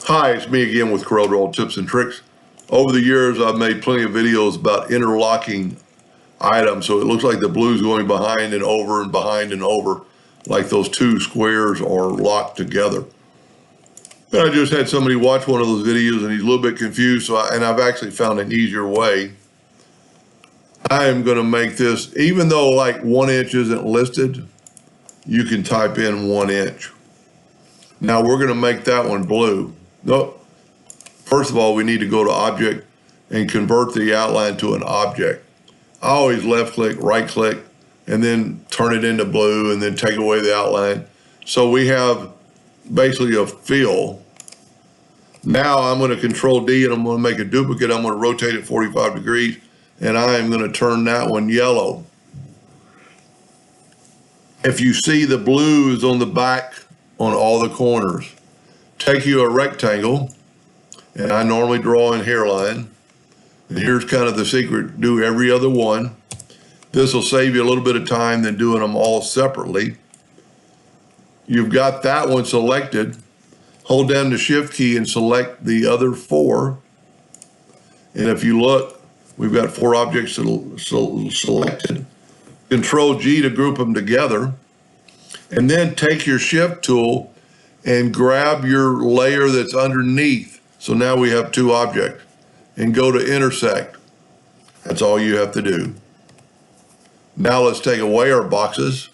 Hi, it's me again with Corel tips and tricks. Over the years, I've made plenty of videos about interlocking items, so it looks like the blue's going behind and over and behind and over, like those two squares are locked together. And I just had somebody watch one of those videos and he's a little bit confused, and I've actually found an easier way. I am going to make this, even though like 1 inch isn't listed, you can type in 1 inch. Now we're going to make that one blue. No, first of all, we need to go to Object and convert the outline to an object. I always left click, right click, and then turn it into blue and then take away the outline. So we have basically a fill. Now I'm going to Control D and I'm going to make a duplicate. I'm going to rotate it 45 degrees and I am going to turn that one yellow. If you see the blue is on the back on all the corners, take you a rectangle, and I normally draw in hairline. And here's kind of the secret: do every other one. This will save you a little bit of time than doing them all separately. You've got that one selected. Hold down the Shift key and select the other 4. And if you look, we've got 4 objects selected. Control G to group them together. And then take your Shift tool and grab your layer that's underneath. So now we have 2 objects. And go to intersect. That's all you have to do. Now let's take away our boxes.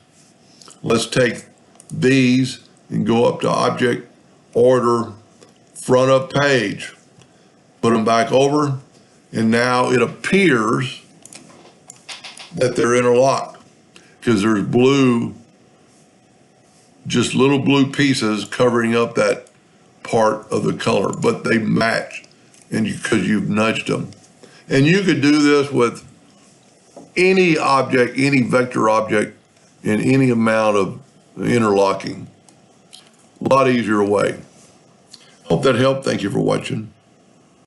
Let's take these and go up to Object, Order, Front of Page. Put them back over, and now it appears that they're interlocked because there's blue, just little blue pieces covering up that part of the color, but they match, and because you've nudged them. And you could do this with any object, any vector object, in any amount of interlocking. A lot easier way. Hope that helped. Thank you for watching.